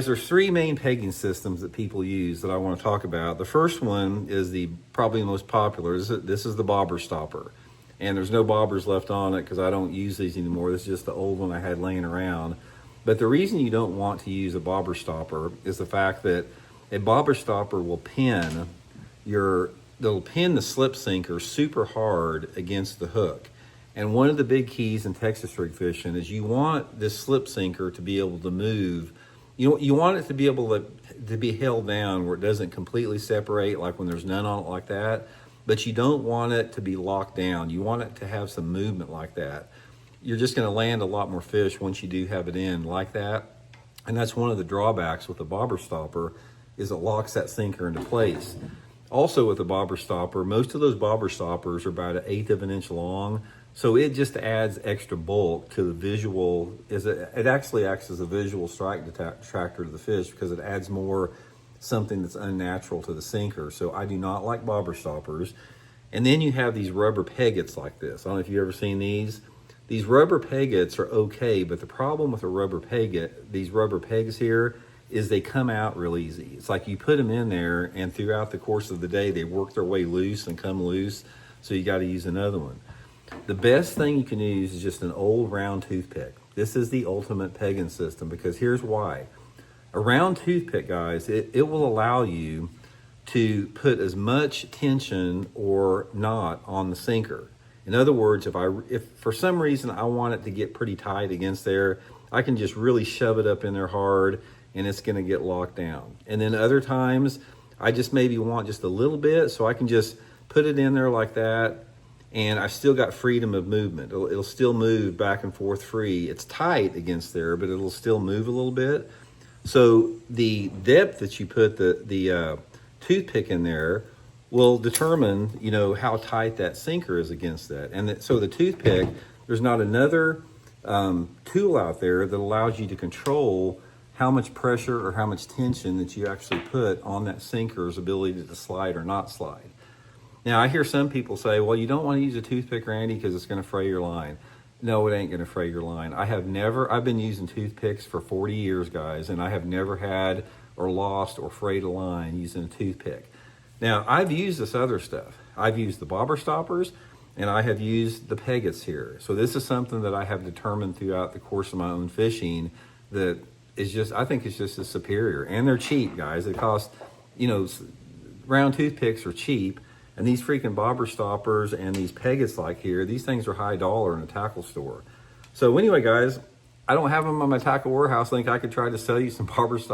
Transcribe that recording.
There's three main pegging systems that people use that I want to talk about. The first one is probably the most popular. This is the bobber stopper. And there's no bobbers left on it because I don't use these anymore. This is just the old one I had laying around. But the reason you don't want to use a bobber stopper is the fact that a bobber stopper will they'll pin the slip sinker super hard against the hook. And one of the big keys in Texas rig fishing is you want this slip sinker to be able to move. You want it to be able to be held down where it doesn't completely separate, like when there's none on it like that. But you don't want it to be locked down. You want it to have some movement like that. You're just going to land a lot more fish once you do have it in like that. And that's one of the drawbacks with the bobber stopper, is it locks that sinker into place. Also with the bobber stopper, most of those bobber stoppers are about 1/8 of an inch long. So it just adds extra bulk to the visual. It actually acts as a visual strike detractor to the fish because it adds more something that's unnatural to the sinker. So I do not like bobber stoppers. And then you have these rubber peggets like this. I don't know if you've ever seen these. These rubber peggets are okay, but the problem with a rubber pegget, these rubber pegs here, is they come out real easy. It's like you put them in there and throughout the course of the day, they work their way loose and come loose. So you got to use another one. The best thing you can use is just an old round toothpick. This is the ultimate pegging system because here's why. A round toothpick, guys, it will allow you to put as much tension or not on the sinker. In other words, if for some reason I want it to get pretty tight against there, I can just really shove it up in there hard and it's going to get locked down. And then other times I just maybe want just a little bit, so I can just put it in there like that. And I've still got freedom of movement. It'll still move back and forth free. It's tight against there, but it'll still move a little bit. So the depth that you put the toothpick in there will determine, how tight that sinker is against that. And so the toothpick, there's not another tool out there that allows you to control how much pressure or how much tension that you actually put on that sinker's ability to slide or not slide. Now, I hear some people say, well, you don't want to use a toothpick, Randy, because it's going to fray your line. No, it ain't going to fray your line. I've been using toothpicks for 40 years, guys, and I have never had or lost or frayed a line using a toothpick. Now, I've used this other stuff. I've used the bobber stoppers, and I have used the peggets here. So this is something that I have determined throughout the course of my own fishing that I think it's just as superior. And they're cheap, guys. It costs, round toothpicks are cheap. And these freaking bobber stoppers and these peggets like here, these things are high dollar in a tackle store. So anyway, guys, I don't have them on my tackle warehouse. I think I could try to sell you some bobber stoppers.